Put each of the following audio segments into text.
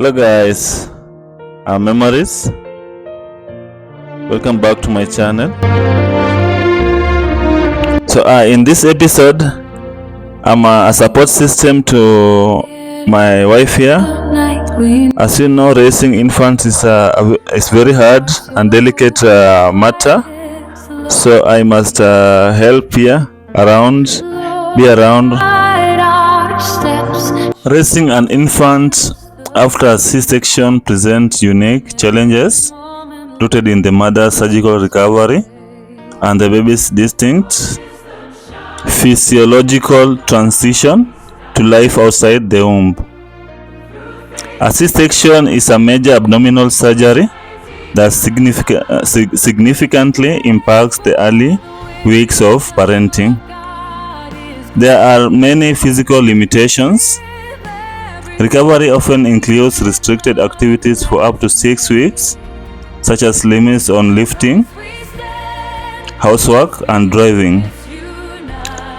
Hello guys, I'm Memories. Welcome back to my channel. So in this episode, I'm a support system to my wife here. As you know, raising infants is very hard and delicate matter. So I must help here around, be around. Raising an infant after a C-section presents unique challenges rooted in the mother's surgical recovery and the baby's distinct physiological transition to life outside the womb. A C-section is a major abdominal surgery that significantly impacts the early weeks of parenting. There are many physical limitations. Recovery often includes restricted activities for up to 6 weeks, such as limits on lifting, housework, and driving.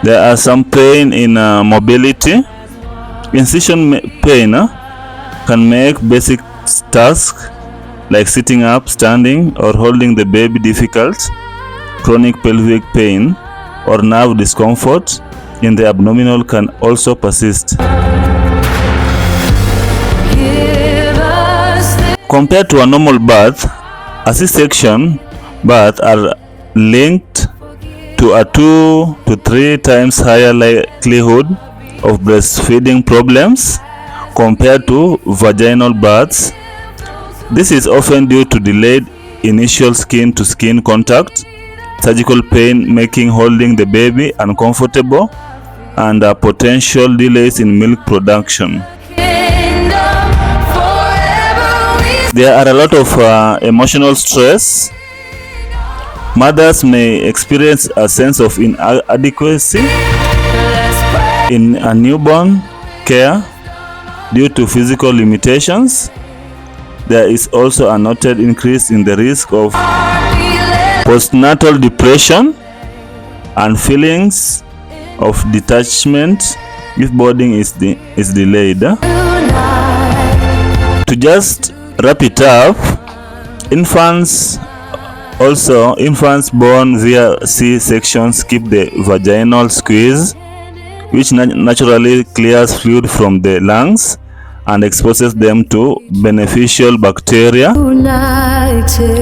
There are some pain in mobility. Incision pain can make basic tasks like sitting up, standing, or holding the baby difficult. Chronic pelvic pain or nerve discomfort in the abdominal can also persist. Compared to a normal birth, a C-section birth are linked to a 2 to 3 times higher likelihood of breastfeeding problems compared to vaginal births. This is often due to delayed initial skin-to-skin contact, surgical pain making holding the baby uncomfortable, and potential delays in milk production. There are a lot of emotional stress. Mothers may experience a sense of inadequacy in a newborn care due to physical limitations. There is also a noted increase in the risk of postnatal depression and feelings of detachment if boarding is delayed. To just wrap it up, infants born via C-section skip the vaginal squeeze, which naturally clears fluid from the lungs and exposes them to beneficial bacteria.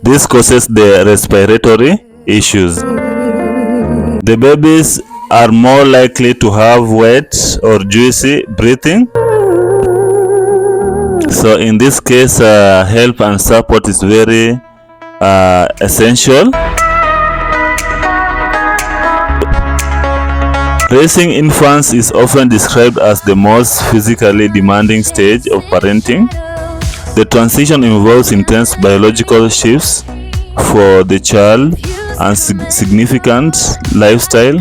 This causes the respiratory issues. The babies are more likely to have wet or juicy breathing. So in this case, help and support is very essential. Raising infants is often described as the most physically demanding stage of parenting. The transition involves intense biological shifts for the child and significant lifestyle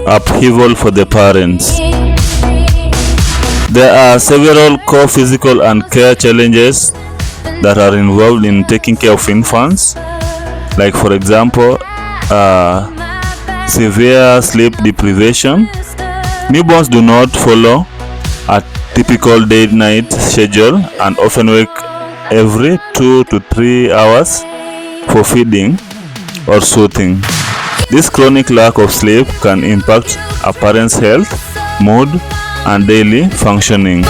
upheaval for the parents. There are several core physical and care challenges that are involved in taking care of infants, like for example, severe sleep deprivation. Newborns do not follow a typical day-night schedule and often wake every 2 to 3 hours for feeding or soothing. This chronic lack of sleep can impact a parent's health, mood, and daily functioning.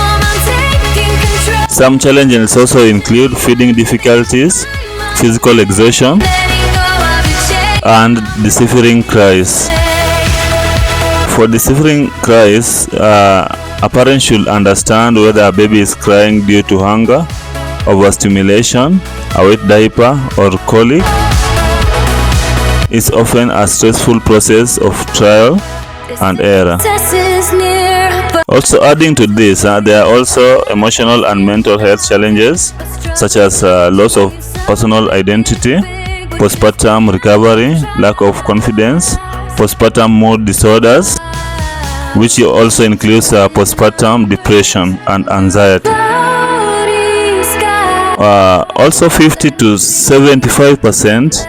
Some challenges also include feeding difficulties, physical exhaustion, and deciphering cries. For deciphering cries, a parent should understand whether a baby is crying due to hunger, overstimulation, a wet diaper, or colic. It's often a stressful process of trial and error. Also adding to this, there are also emotional and mental health challenges such as loss of personal identity, postpartum recovery, lack of confidence, postpartum mood disorders, which also includes postpartum depression and anxiety. Also 50 to 75%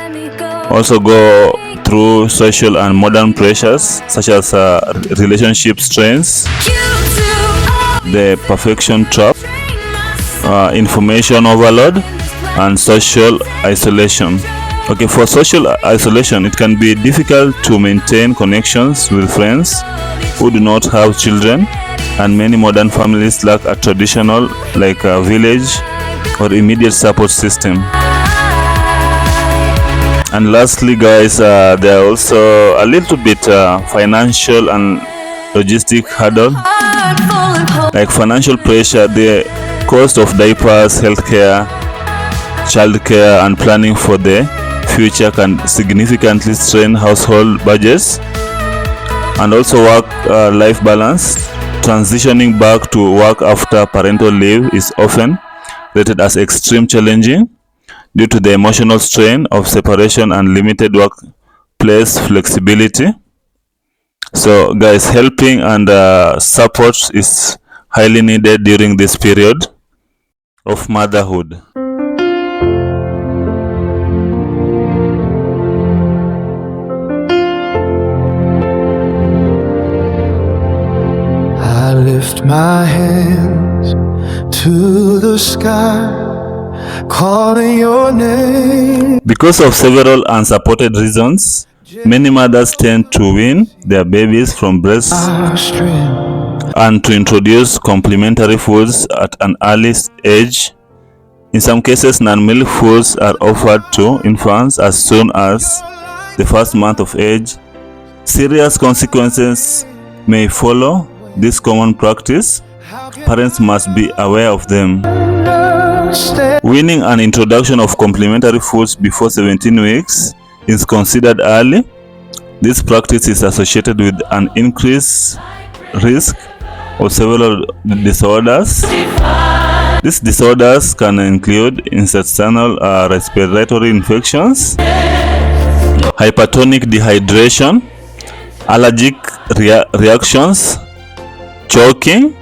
also go through social and modern pressures such as relationship strains, the perfection trap, information overload, and social isolation. Okay, for social isolation, it can be difficult to maintain connections with friends who do not have children, and many modern families lack a traditional, like a village or immediate support system. And lastly, guys, there are also a little bit financial and logistic hurdle, like financial pressure. The cost of diapers, healthcare, childcare, and planning for the future can significantly strain household budgets. And also work-life balance. Transitioning back to work after parental leave is often rated as extreme challenging due to the emotional strain of separation and limited workplace flexibility. So guys, helping and support is highly needed during this period of motherhood. I lift my hands to the sky, calling your name. Because of several unsupported reasons, many mothers tend to wean their babies from breast and to introduce complementary foods at an early age. In some cases, non-milk foods are offered to infants as soon as the first month of age. Serious consequences may follow this common practice. Parents must be aware of them. Weaning and introduction of complementary foods before 17 weeks is considered early. This practice is associated with an increased risk of several disorders. These disorders can include intestinal respiratory infections, hypertonic dehydration, allergic reactions, choking,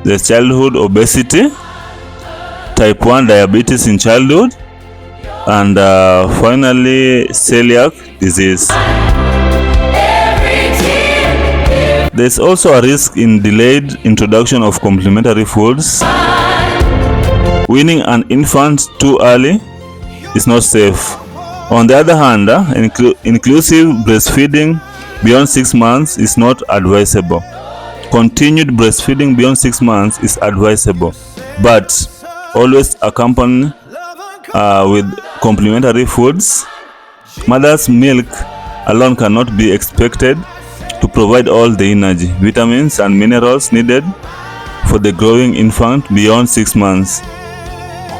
the childhood obesity, type 1 diabetes in childhood, and finally celiac disease. There is also a risk in delayed introduction of complementary foods. Weaning an infant too early is not safe. On the other hand, inclusive breastfeeding beyond 6 months is not advisable. Continued breastfeeding beyond 6 months is advisable, but always accompanied with complementary foods. Mother's milk alone cannot be expected to provide all the energy, vitamins, and minerals needed for the growing infant beyond 6 months.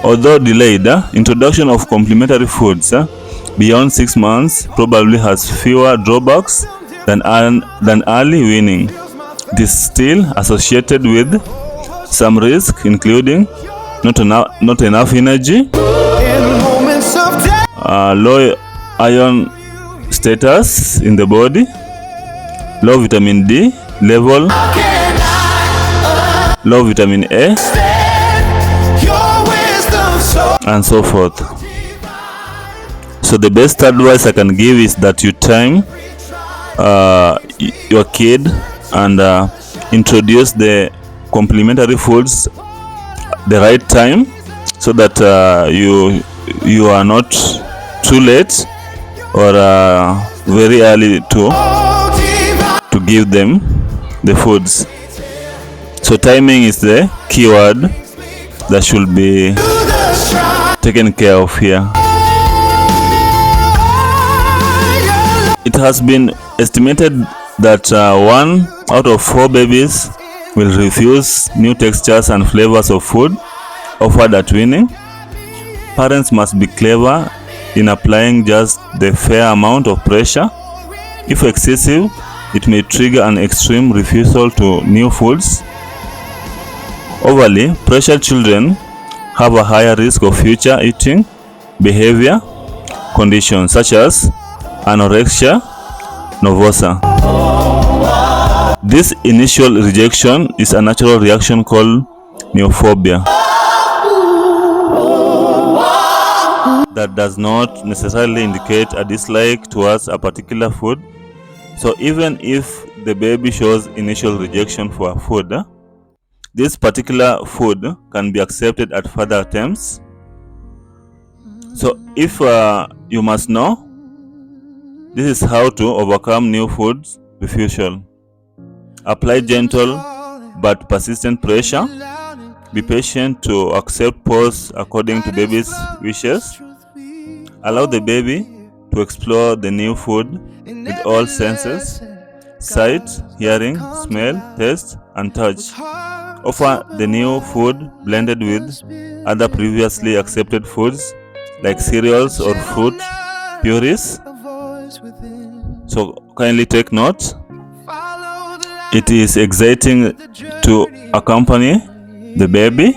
Although delayed, introduction of complementary foods beyond 6 months probably has fewer drawbacks than early weaning. It is still associated with some risk, including not enough energy, low iron status in the body, low vitamin D level, low vitamin A, and so forth. So the best advice I can give is that you time your kid and introduce the complementary foods the right time, so that you are not too late or very early to give them the foods. So timing is the keyword that should be taken care of here. It has been estimated that 1 out of 4 babies will refuse new textures and flavors of food offered at weaning. Parents must be clever in applying just the fair amount of pressure. If excessive, it may trigger an extreme refusal to new foods. Overly pressured children have a higher risk of future eating behavior conditions such as anorexia nervosa. This initial rejection is a natural reaction called neophobia that does not necessarily indicate a dislike towards a particular food. So even if the baby shows initial rejection for a food, This particular food can be accepted at further attempts. So if you must know, this is how to overcome new food refusal. Apply gentle but persistent pressure. Be patient to accept pause according to baby's wishes. Allow the baby to explore the new food with all senses: sight, hearing, smell, taste, and touch. Offer the new food blended with other previously accepted foods like cereals or fruit purees. So kindly take note. It is exciting to accompany the baby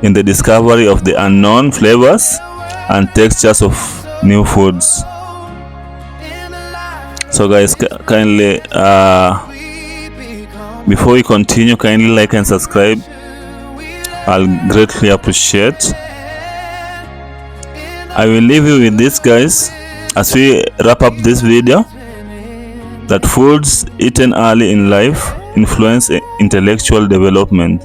in the discovery of the unknown flavors and textures of new foods. So guys, kindly before we continue, kindly like and subscribe. I'll greatly appreciate. I will leave you with this, guys, as we wrap up this video, that foods eaten early in life influence intellectual development.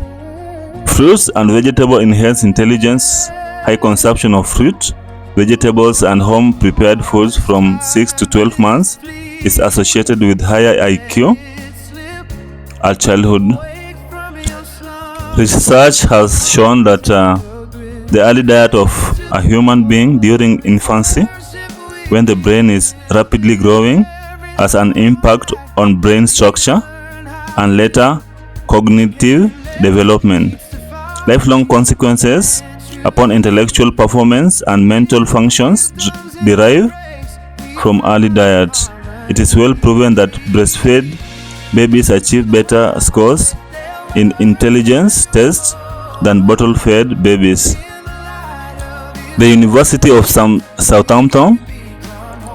Fruits and vegetables enhance intelligence. High consumption of fruit, vegetables, and home-prepared foods from 6 to 12 months is associated with higher IQ at childhood. Research has shown that the early diet of a human being during infancy, when the brain is rapidly growing, has an impact on brain structure and later cognitive development. Lifelong consequences upon intellectual performance and mental functions derive from early diet. It is well proven that breastfed babies achieve better scores in intelligence tests than bottle-fed babies. The University of Southampton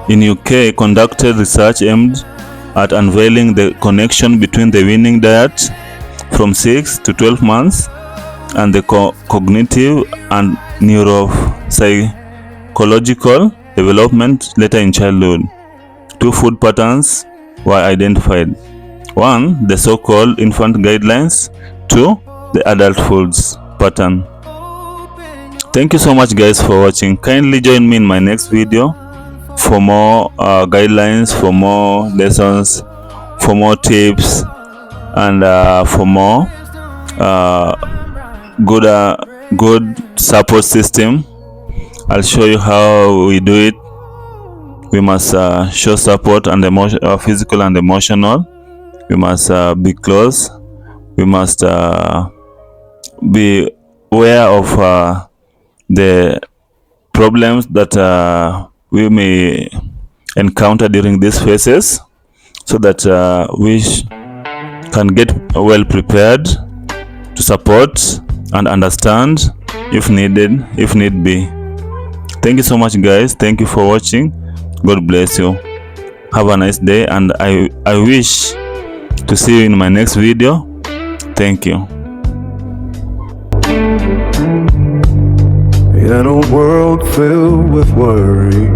in UK conducted research aimed at unveiling the connection between the weaning diet from 6 to 12 months and the cognitive and neuropsychological development later in childhood. Two food patterns were identified. One, the so-called infant guidelines. Two, the adult foods pattern. Thank you so much, guys, for watching. Kindly join me in my next video for more guidelines, for more lessons, for more tips, and for more good support system. I'll show you how we do it. We must show support and physical and emotional. We must be close. We must be aware of the problems that we may encounter during these phases, so that we can get well prepared to support and understand if needed, if need be. Thank you so much, guys. Thank you for watching. God bless you. Have a nice day, and I wish to see you in my next video. Thank you. In a world filled with worry,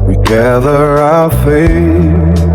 we gather our faith